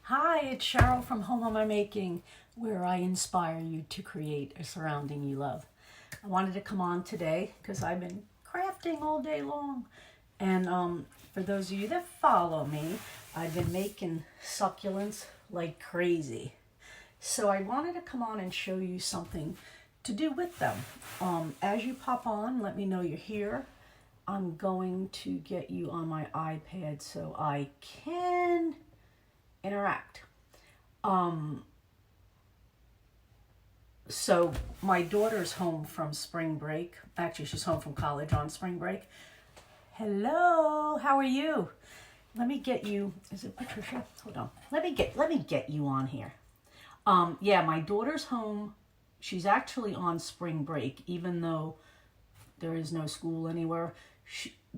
Hi, it's Cheryl from Home on My Making, where I inspire you to create a surrounding you love. I wanted to come on today because I've been crafting all day long. And for those of you that follow me, I've been making succulents like crazy. So I wanted to come on and show you something to do with them. As you pop on, let me know you're here. I'm going to get you on my iPad so I can interact. So my daughter's home from spring break. Actually, she's home from college on spring break. Hello, how are you? Let me get you. Is it Patricia? Hold on. Let me get you on here. Yeah, my daughter's home. She's actually on spring break, even though there is no school anywhere.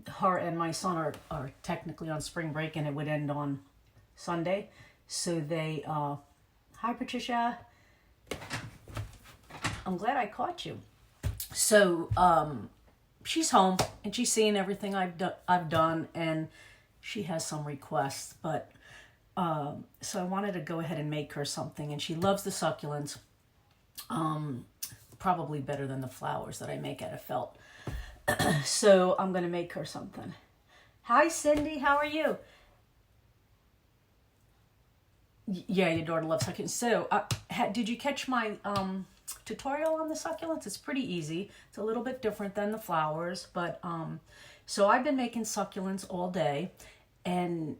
Her and my son are technically on spring break, and it would end on Sunday. So they, hi Patricia, I'm glad I caught you. So she's home and she's seeing everything I've done, and she has some requests, but so I wanted to go ahead and make her something, and she loves the succulents, probably better than the flowers that I make out of felt. So I'm going to make her something. Hi Cindy, how are you? Yeah, your daughter loves succulents. So, did you catch my tutorial on the succulents? It's pretty easy. It's a little bit different than the flowers, but so I've been making succulents all day, and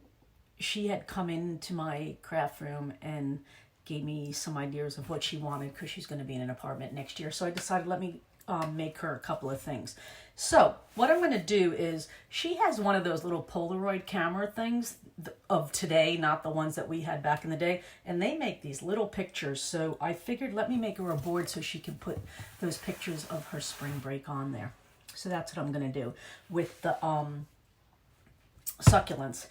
she had come into my craft room and gave me some ideas of what she wanted because she's going to be in an apartment next year. So I decided, let me make her a couple of things. So what I'm going to do is, she has one of those little Polaroid camera things of today, not the ones that we had back in the day, and they make these little pictures. So I figured, let me make her a board so she can put those pictures of her spring break on there. So that's what I'm going to do with the succulents.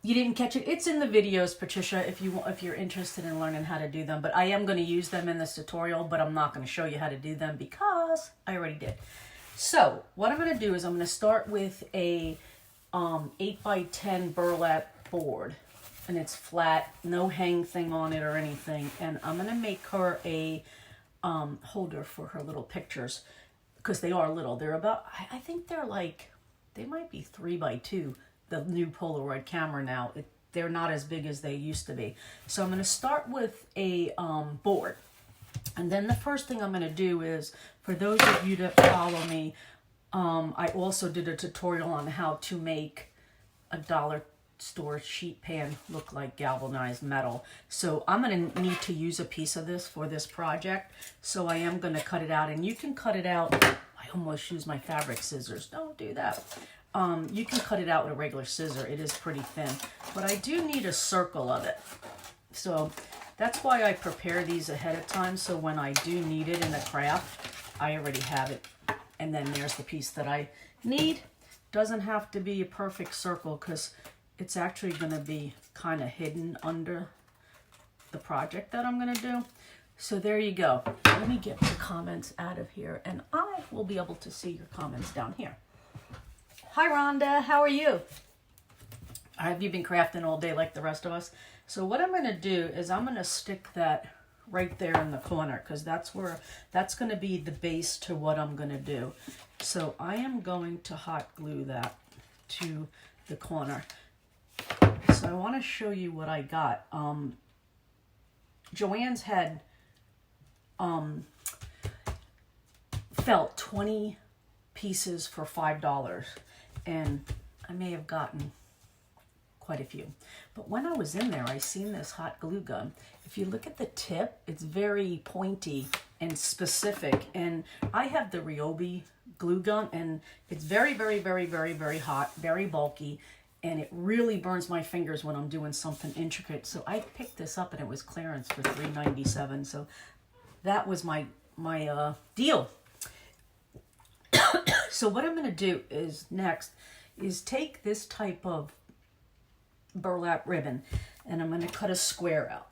You didn't catch it? It's in the videos, Patricia, if you're interested in learning how to do them. But I am going to use them in this tutorial, but I'm not going to show you how to do them because I already did. So what I'm going to do is I'm going to start with a 8x10 burlap board, and it's flat, no hang thing on it or anything. And I'm going to make her a holder for her little pictures, because they are little. They're about, I think they're like, they might be 3x2. The new Polaroid camera now, they're not as big as they used to be. So I'm going to start with a board. And then the first thing I'm going to do is, for those of you that follow me, I also did a tutorial on how to make a dollar store sheet pan look like galvanized metal. So I'm going to need to use a piece of this for this project. So I am going to cut it out, and you can cut it out. I almost used my fabric scissors. Don't do that. You can cut it out with a regular scissor. It is pretty thin, but I do need a circle of it. So that's why I prepare these ahead of time, so when I do need it in the craft, I already have it. And then there's the piece that I need. Doesn't have to be a perfect circle, because it's actually going to be kind of hidden under the project that I'm going to do. So there you go. Let me get the comments out of here, and I will be able to see your comments down here. Hi Rhonda, how are you? Have you been crafting all day like the rest of us? So what I'm going to do is, I'm going to stick that right there in the corner, because that's going to be the base to what I'm going to do. So I am going to hot glue that to the corner. So I want to show you what I got. Joann's had felt 20 pieces for $5. And I may have gotten quite a few. But when I was in there, I seen this hot glue gun. If you look at the tip, it's very pointy and specific. And I have the Ryobi glue gun, and it's very, very, very, very, very hot, very bulky, and it really burns my fingers when I'm doing something intricate. So I picked this up, and it was clearance for $3.97. So that was my deal. So what I'm going to do is, next, is take this type of burlap ribbon, and I'm going to cut a square out.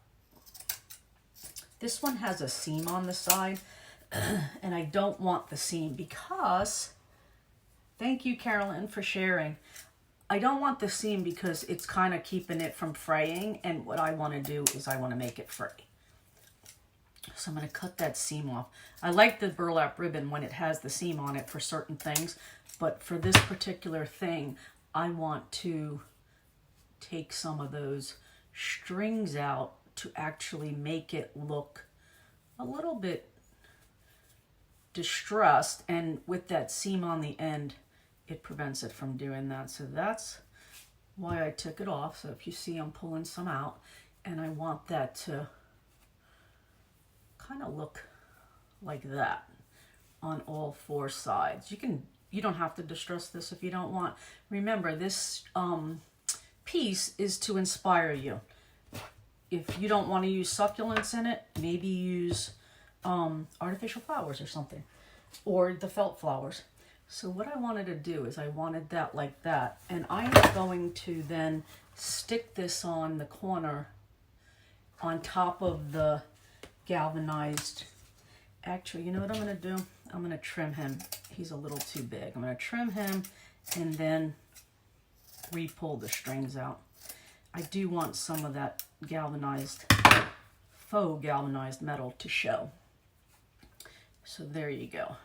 This one has a seam on the side, and I don't want the seam because, thank you Carolyn for sharing, I don't want the seam because it's kind of keeping it from fraying, and what I want to do is I want to make it fray. So I'm going to cut that seam off. I like the burlap ribbon when it has the seam on it for certain things, but for this particular thing, I want to take some of those strings out to actually make it look a little bit distressed, and with that seam on the end, it prevents it from doing that. So that's why I took it off. So if you see, I'm pulling some out, and I want that to kind of look like that on all four sides. You don't have to distress this if you don't want. Remember, this piece is to inspire you. If you don't want to use succulents in it, maybe use artificial flowers or something, or the felt flowers. So what I wanted to do is I wanted that like that, and I'm going to then stick this on the corner on top of the galvanized. Actually, you know what I'm going to do? I'm going to trim him. He's a little too big. I'm going to trim him and then re-pull the strings out. I do want some of that galvanized, faux galvanized metal to show. So there you go.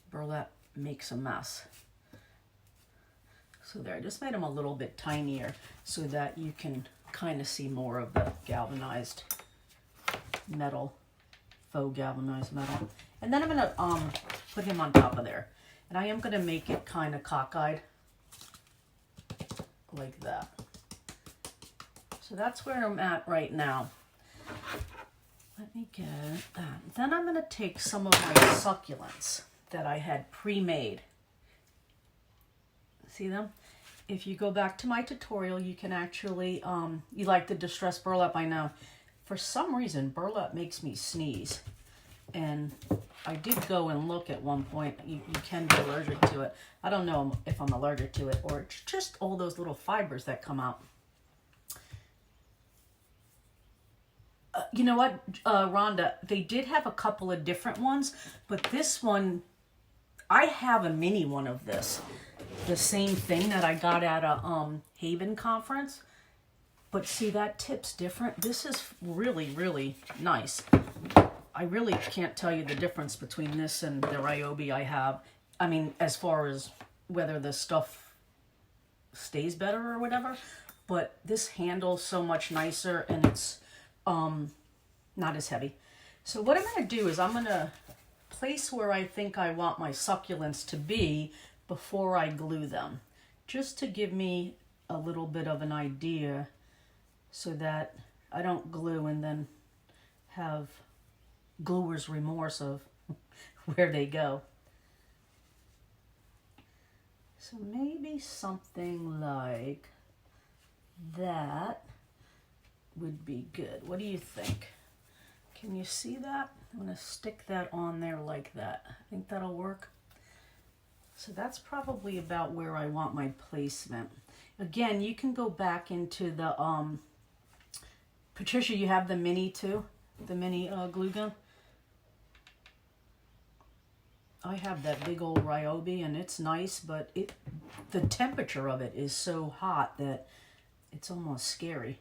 Burlap makes a mess. So there, I just made them a little bit tinier so that you can kind of see more of the galvanized metal, faux galvanized metal. And then I'm going to put him on top of there. And I am going to make it kind of cockeyed like that. So that's where I'm at right now. Let me get that. Then I'm going to take some of my succulents that I had pre-made. See them? If you go back to my tutorial, you can actually, you like the distressed burlap, I know. For some reason, burlap makes me sneeze. And I did go and look at one point. You can be allergic to it. I don't know if I'm allergic to it or it's just all those little fibers that come out. You know what, Rhonda, they did have a couple of different ones, but this one, I have a mini one of this. The same thing that I got at a Haven conference. But see, that tip's different. This is really, really nice. I really can't tell you the difference between this and the Ryobi I have. I mean, as far as whether the stuff stays better or whatever. But this handles so much nicer, and it's not as heavy. So what I'm going to do is I'm going to place where I think I want my succulents to be before I glue them, just to give me a little bit of an idea so that I don't glue and then have gluer's remorse of where they go. So maybe something like that would be good. What do you think? Can you see that? I'm going to stick that on there like that. I think that'll work. So that's probably about where I want my placement. Again, you can go back into the, Patricia, you have the mini too? The mini glue gun? I have that big old Ryobi, and it's nice, but the temperature of it is so hot that it's almost scary.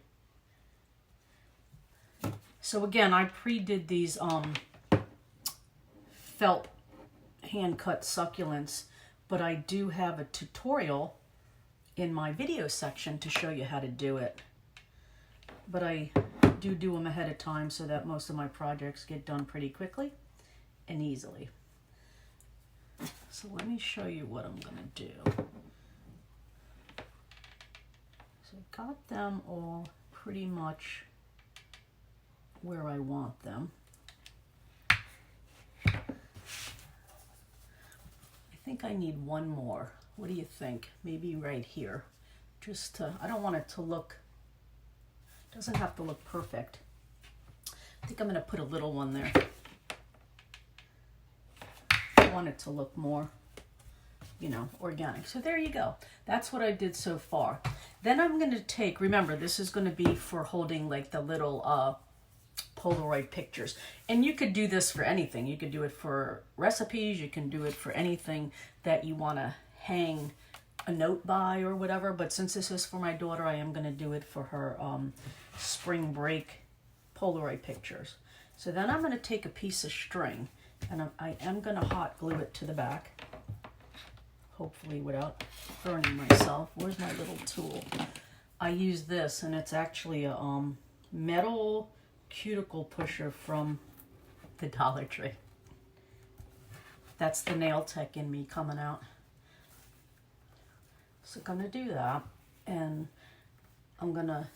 So again, I pre-did these felt hand-cut succulents, but I do have a tutorial in my video section to show you how to do it. But I do them ahead of time so that most of my projects get done pretty quickly and easily. So let me show you what I'm going to do. So I've got them all pretty much where I want them. I think I need one more. What do you think? Maybe right here. Just to, I don't want it to look, doesn't have to look perfect. I think I'm going to put a little one there. I want it to look more, you know, organic. So there you go. That's what I did so far. Then I'm going to take, remember, this is going to be for holding like the little Polaroid pictures. And you could do this for anything. You could do it for recipes. You can do it for anything that you want to hang a note by or whatever, but since this is for my daughter, I am going to do it for her spring break Polaroid pictures. So then I'm going to take a piece of string, and I am going to hot glue it to the back, hopefully without burning myself. Where's my little tool? I use this, and it's actually a metal cuticle pusher from the Dollar Tree. That's the nail tech in me coming out. So I'm going to do that, and I'm going to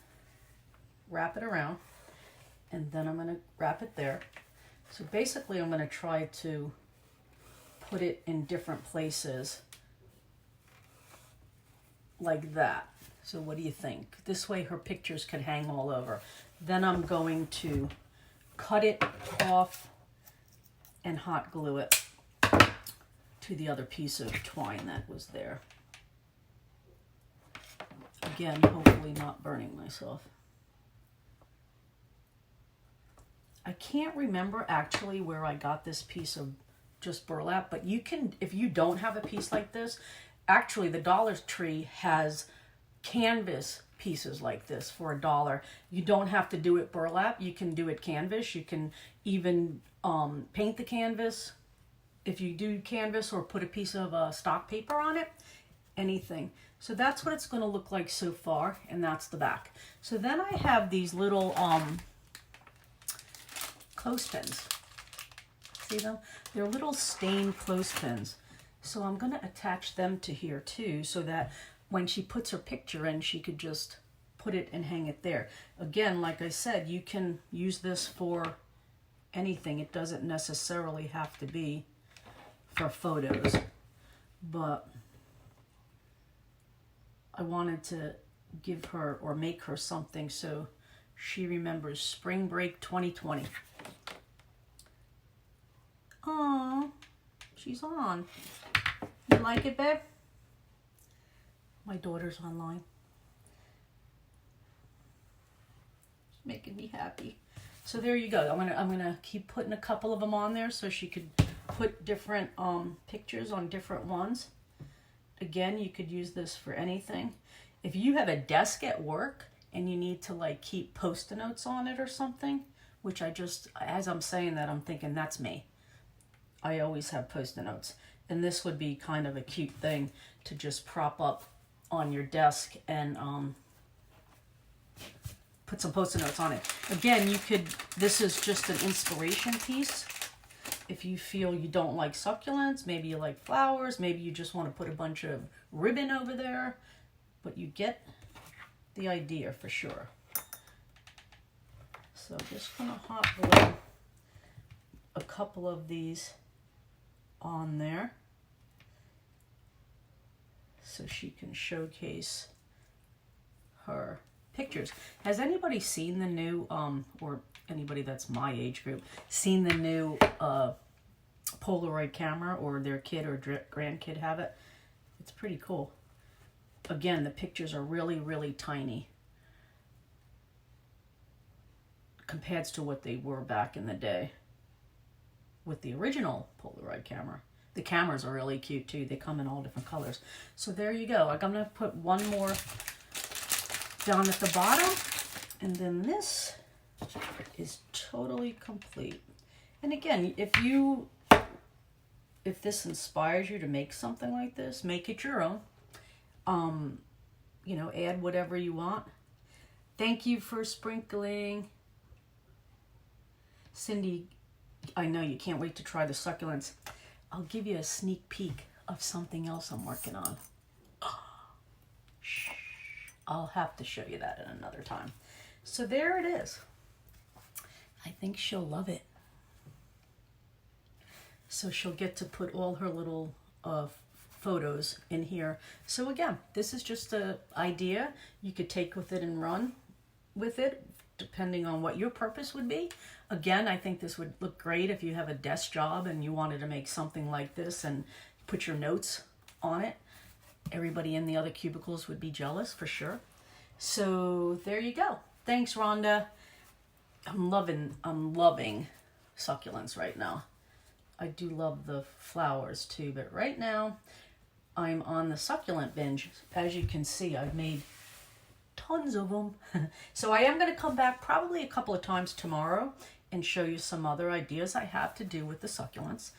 wrap it around, and then I'm going to wrap it there. So basically I'm going to try to put it in different places like that. So what do you think? This way her pictures can hang all over. Then I'm going to cut it off and hot glue it to the other piece of twine that was there. Again, hopefully not burning myself. I can't remember actually where I got this piece of just burlap, but you can, if you don't have a piece like this, actually the Dollar Tree has canvas pieces like this for $1. You don't have to do it burlap. You can do it canvas. You can even paint the canvas if you do canvas, or put a piece of stock paper on it, anything. So that's what it's going to look like so far, and that's the back. So then I have these little clothespins. See them? They're little stained clothespins. So I'm going to attach them to here too, so that when she puts her picture in, she could just put it and hang it there. Again, like I said, you can use this for anything. It doesn't necessarily have to be for photos, but I wanted to give her or make her something so she remembers spring break 2020. Aww, she's on. You like it, babe? My daughter's online. She's making me happy. So there you go. I'm gonna keep putting a couple of them on there so she could put different pictures on different ones. Again, you could use this for anything. If you have a desk at work and you need to like keep post-it notes on it or something, which I just, as I'm saying that, I'm thinking that's me. I always have post-it notes. And this would be kind of a cute thing to just prop up on your desk and put some post-it notes on it. Again, you could, this is just an inspiration piece. If you feel you don't like succulents, maybe you like flowers, maybe you just want to put a bunch of ribbon over there, but you get the idea for sure. So I'm just going to hot glue a couple of these on there so she can showcase her pictures. Has anybody seen the new, or anybody that's my age group, seen the new Polaroid camera, or their kid or grandkid have it? It's pretty cool. Again, the pictures are really, really tiny compared to what they were back in the day with the original Polaroid camera. The cameras are really cute too. They come in all different colors. So there you go. Like, I'm going to put one more down at the bottom, and then this is totally complete. And again, if this inspires you to make something like this, make it your own. You know, add whatever you want. Thank you for sprinkling. Cindy, I know you can't wait to try the succulents. I'll give you a sneak peek of something else I'm working on. Shh. I'll have to show you that at another time. So there it is. I think she'll love it. So she'll get to put all her little photos in here. So again, this is just an idea you could take with it and run with it, depending on what your purpose would be. Again, I think this would look great if you have a desk job and you wanted to make something like this and put your notes on it. Everybody in the other cubicles would be jealous for sure. So there you go. Thanks, Rhonda. I'm loving succulents right now. I do love the flowers too, but right now I'm on the succulent binge. As you can see, I've made tons of them. So I am going to come back probably a couple of times tomorrow and show you some other ideas I have to do with the succulents.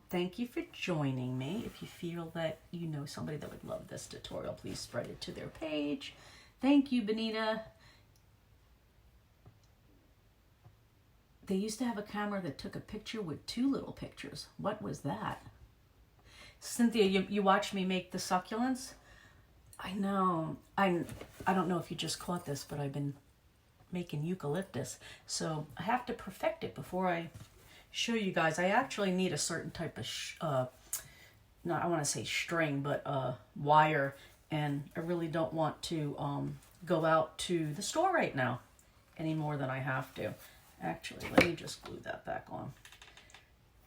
Thank you for joining me. If you feel that you know somebody that would love this tutorial, please spread it to their page. Thank you, Benita. They used to have a camera that took a picture with 2 little pictures. What was that? Cynthia, you watched me make the succulents? I know. I don't know if you just caught this, but I've been making eucalyptus. So I have to perfect it before I show you guys. I actually need a certain type of, I want to say string, but wire. And I really don't want to go out to the store right now any more than I have to. Actually, let me just glue that back on.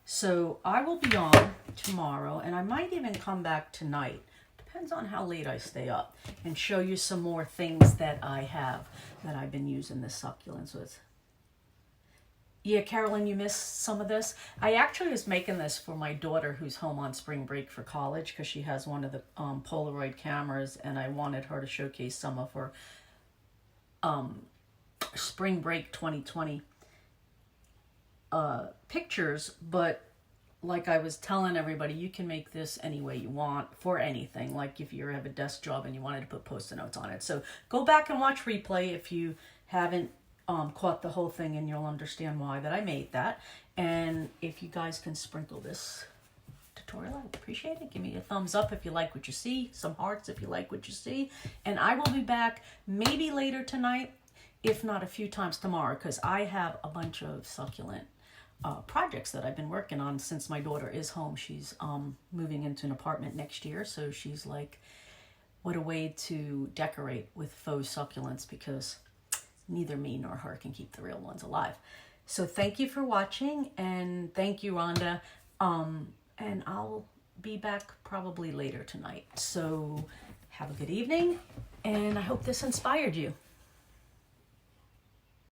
So I will be on tomorrow, and I might even come back tonight. Depends on how late I stay up, and show you some more things that I have that I've been using the succulents with. Yeah, Carolyn, you missed some of this. I actually was making this for my daughter who's home on spring break for college because she has one of the Polaroid cameras, and I wanted her to showcase some of her spring break 2020 pictures. But like I was telling everybody, you can make this any way you want for anything. Like if you have a desk job and you wanted to put Post-it notes on it. So go back and watch replay if you haven't caught the whole thing, and you'll understand why that I made that. And if you guys can sprinkle this tutorial, I'd appreciate it. Give me a thumbs up if you like what you see, some hearts if you like what you see. And I will be back maybe later tonight, if not a few times tomorrow, because I have a bunch of succulent projects that I've been working on since my daughter is home. She's moving into an apartment next year, so she's like, what a way to decorate with faux succulents, because neither me nor her can keep the real ones alive. So thank you for watching, and thank you, Rhonda. And I'll be back probably later tonight. So have a good evening, and I hope this inspired you.